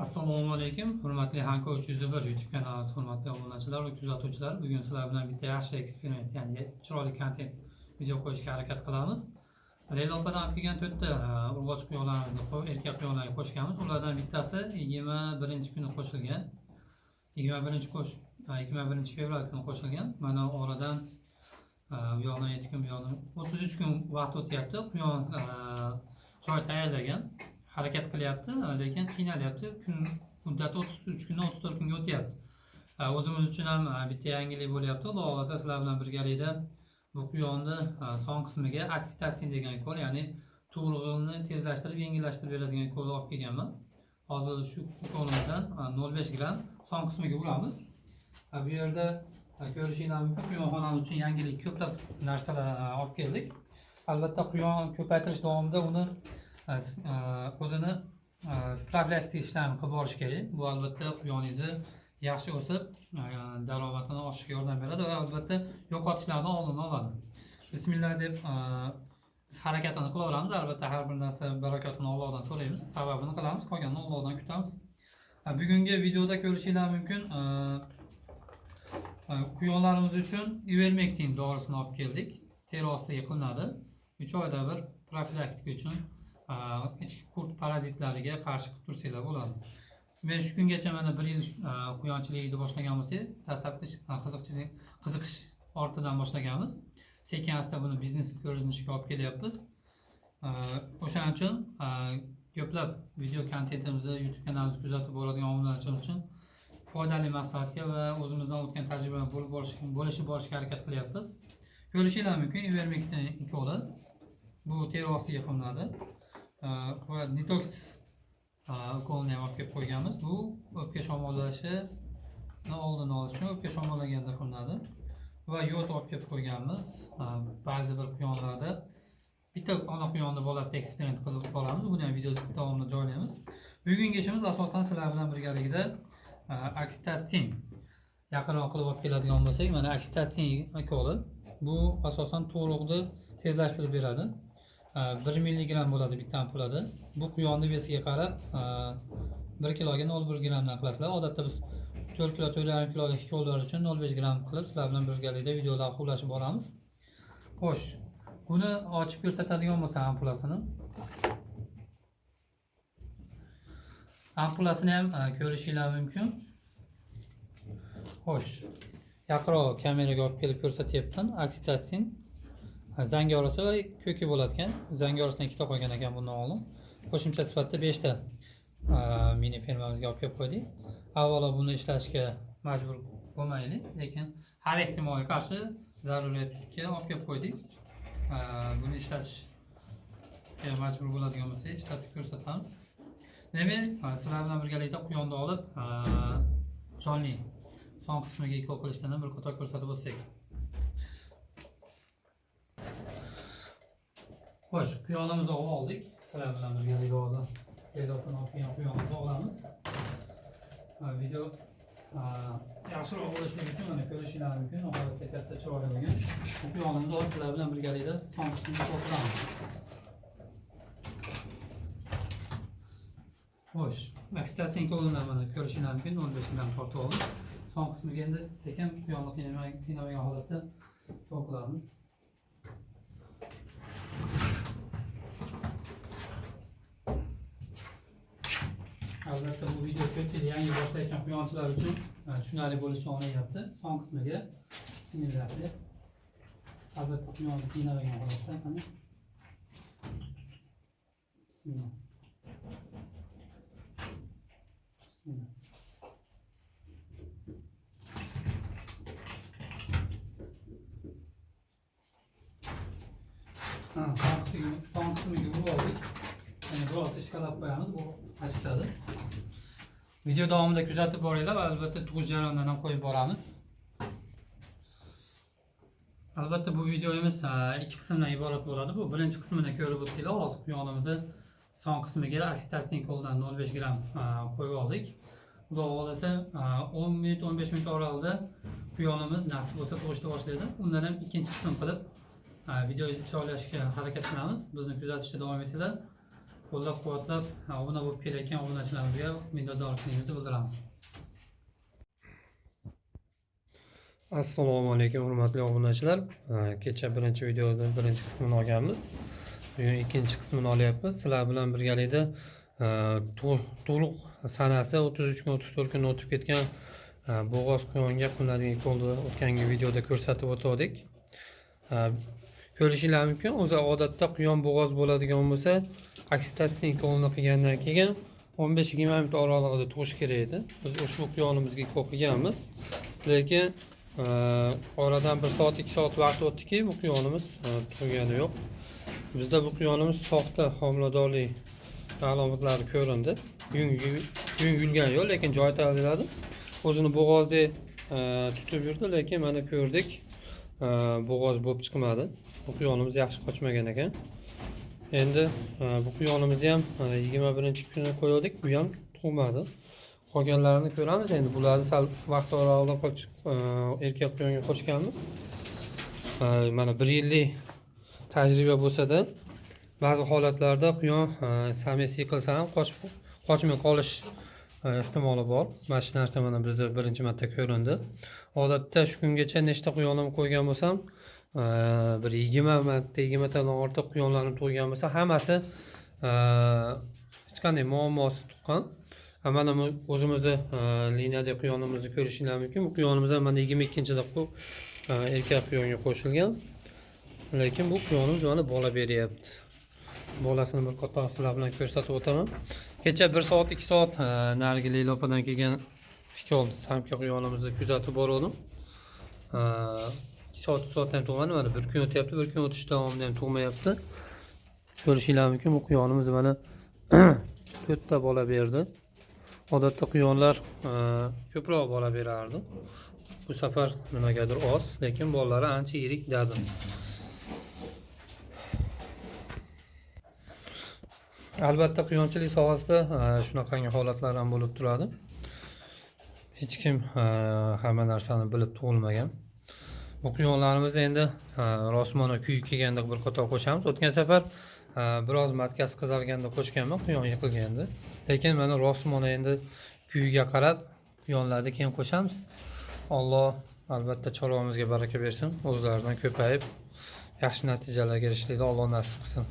Assalomu alaykum, hurmatli Hanko 301 YouTube kanali hurmatli obunachilar va kuzatuvchilar. Bugun sizlar bilan bitta yaxshi eksperiment, ya'ni chiroyli kontent video qo'yishga harakat qilamiz. Leyla opadan olib kelgan 4 ta urg'och quyonlarimizni erkak quyonlarga qo'shganmiz. Ulardan bittasi 21-kuni qo'shilgan. 21-fevral kuni qo'shilgan. Mana oradan bu yoqdan 7 kun, bu yoqdan 33 kun vaqt o'tyapti. Quyon joy tayyorlagan. Harakat qilyapti, lekin qiynalyapti. Kun muddati 33 kundan 34 kunga o'tyapti. O'zimiz uchun ham bitta yangilik bo'lyapti. Xudo xolasa sizlar bilan birgalikda bu quyonni son qismiga oksitotsin degan kol, ya'ni tug'ruqni tezlashtirib, yengillashtirib beradigan kolni olib kelganman. Hozir shu kolimizdan 0.5 gram son qismiga uramiz. Bu yerda ko'rishingiz mumkin, quyonxonamiz uchun yangilik ko'plab narsalar olib keldik. Albatta quyon ko'paytirish davomida uni o'zini profilaktik ishlarni qilib borish kerak. Bu albatta quyoningizni yaxshi o'sib, daromadini oshishga yordam beradi va albatta yo'qotishlarni oldini oladi. Bismillah deb biz harakatini qilaveramiz. Albatta har bir narsa barakatini Allohdan so'raymiz, sababini qilamiz, qolganini Allohdan kutamiz. Bugungi videoda ko'rishingiz mumkin, quyonlarimiz uchun ivermektin dorisini olib keldik. Teri ostiga qilinadi. 3 oyda bir profilaktika uchun ichki qurt parazitlariga qarshi qilib tursanglar bo'ladi. Men shu kungacha mana 1 yil quyonchilikni boshlagan bo'lsak, dastlabki qiziqish ortidan boshlaganmiz. Sekin asta buni biznes ko'rinishga olib kelyapmiz. O'shaning uchun ko'plab video kontentimizni YouTube kanalimizda kuzatib boradigan obunachilar uchun foydali maslahatga va o'zimizdan o'tgan tajribadan bo'lishib borishga harakat qilyapmiz. Ko'rishingiz mumkin, ivermektin koli bu teri ostiga qilinadi. Va detox ukolini ham olib kelib qo'yganmiz. Bu o'pka shamollashini oldini olish uchun o'pka shamollaganda qilinadi. Va yod olib kelib qo'yganmiz. Ba'zi bir quyonlarda bitta ona quyonni bolasida eksperiment qilib qolamiz. Buni ham video davomida joylaymiz. Bugungi ishimiz asosan sizlar bilan birgalikda oksitotsin yaqinroq qilib olib keladigan bo'lsak, mana oksitotsin ukoli. Bu asosan tug'ruqni tezlashtirib beradi. 1 milligram bo'ladi bitta ampulada. Bu quyonni vesiga qarab 1 kiloga 0.1 gramdan qilasizlar. Odatda biz 4 kilo, 4,5 kilolik kollar uchun 0.5 gram qilib sizlar bilan birgalikda videolar qulashib boramiz. Xo'sh, buni ochib ko'rsatadigan bo'lsa ampulasini. Ampulasini ham ko'rishingiz mumkin. Xo'sh, yaqinroq kameraga olib kelib ko'rsatyapman. Oksitotsin zangorasi va ko'ki bo'ladigan. Zangorasidan 2 ta qolgan ekan bundan oldin. Qo'shimcha sifatida 5 ta mini fermamizga olib kelib qo'ydik. Avvalo buni ishlatishga majbur bo'lmaylik, lekin har ehtimolga qarshi zaruriyatga olib kelib qo'ydik. Buni ishlatishga majbur bo'ladigan bo'lsa, ishlatib ko'rsatamiz. Demak, sizlar bilan birgalikda quyonni olib, jonli son qismiga ikol qilishdan bir qator ko'rsatib o'tsak. Xo'sh, quyonimizni oldik. Sizlar bilan birgalikda hozir telefon olib quyonimizni olamiz. Video yaxshiroq bo'lishligi uchun mana ko'rishingiz mumkin, nihoyatda katta chiroyli bo'lgan. Quyonimizni sizlar bilan birgalikda son qismiga qo'shamiz. Xo'sh, oksitotsin kolini mana ko'rishingiz mumkin, 0.5 gram tortib oldik. Son qismiga endi sekin quyonni qiynamagan holatda to'qilamiz. Albatta bu video ko'pchilik yangi boshlayotgan quyonchilar uchun tushunarli bo'lishini o'ylayapti. Son qismiga bismillah deb albatta quyonni qiynamagan holatda qani. Bismillah. Bismillah. Son qismiga urib oldik. Yani biroz ishqalab qo'yamiz, bu achitadi. Video davomida kuzatib boringlar va albatta tug'ish jarayonidan ham qo'yib boramiz. Albatta bu videomiz 2 qismdan iborat bo'ladi. Bu birinchi qismini ko'rib o'tdinglar. Hozir quyonimizni son qismiga oksitotsin koldan 0.5 gram qo'yib oldik. Xudo xolasa 10 minut 15 minut oralig'ida quyonimiz nasib bo'lsa tug'ishni boshlaydi. Undan ham ikkinchi qism qilib video joylashga harakat qilamiz. Bizni kuzatishda davom etinglar. qo'llab-quvvatlab obuna bo'lib kelayotgan obunachilarimizga minnatdorchiligimizni bildiramiz. Assalomu alaykum hurmatli obunachilar. Kecha birinchi videoning birinchi qismini olganmiz. Bugun ikkinchi qismini olyapmiz. Sizlar bilan birgalikda to'liq sanasi 33 kun 34 kun o'tib ketgan bo'g'oz quyonga qilinadigan ukolni o'tgangi videoda ko'rsatib o'tdik. Ko'rishingiz mumkin, o'zi odatda quyon bo'g'oz bo'ladigan bo'lsa, oksidatsiya ukolni qilgandan keyin 15-20 minut oralig'ida tug'ish kerak edi. Biz ushbu quyonimizga ukol qilganmiz. Lekin oradan 1 soat 2 soat vaqt o'tdiki, bu quyonimiz tug'gani yo'q. Bizda bu quyonimiz soxta homiladorlik alomatlari ko'rindi. Yung yulgan yo'q, lekin joy tanladi. O'zini bo'g'ozdek tutib yurdi, lekin mana ko'rdik, bo'g'oz bo'lib chiqmadi. Bu quyonimiz yaxshi qochmagan ekan. Endi bu quyonimizni ham 21-kuni qo'ydik, bu ham tug'madi. Qolganlarini ko'ramiz. Endi bularni sal vaqt oralig'ida erkak quyonga qo'shganmiz. Mana 1 yillik tajriba bo'lsa-da, ba'zi holatlarda quyon samiz yiqilsa ham qochmay qolish ehtimoli bor. Mana shu narsa mana bizda birinchi marta ko'rindi. Odatda shu kungacha nechta quyonim qo'ygan bo'lsam, bir 20 tadan ortiq quyonlarni tug'gan bo'lsa, hammasi hech qanday muammosi tuqqan. Mana o'zimizni liniyada quyonimizni ko'rishingiz mumkin. Bu quyonimiz ham mana 22-da erkak quyonga qo'shilgan. Lekin bu quyonimiz mana bola beryapti. Bolasini bir qator sizlar bilan ko'rsatib o'taman. Kecha 1 soat 2 soat narigi Leylopadan kelgan fikol samka quyonimizni kuzatib bordim. 2 soat 3 soatdan tug'madi, mana 1 kun o'tyapti, 1 kun o'tish davomida ham tug'mayapti. Ko'rishingiz mumkin, bu quyonimiz mana 4 ta bola berdi. Odatda quyonlar ko'proq bola berardi. Bu safar nimagadir oz, lekin bolalari ancha yirik dedi. Albatta quyonchilik sohasida shunaqangi holatlar ham bo'lib turadi. Hech kim hamma narsani bilib tug'ilmagan. Bu quyonlarimizni endi rosmona kuyi kelganda bir qator qo'shamiz. O'tgan safar biroz matkas qizarganda qo'shganman, quyon yiqilganda. Lekin mana rosmona endi kuyiga qarab quyonlarni keyin qo'shamiz. Alloh albatta chorvamizga baraka bersin. O'zlaridan ko'payib yaxshi natijalarga erishishlikni Alloh nasib qilsin.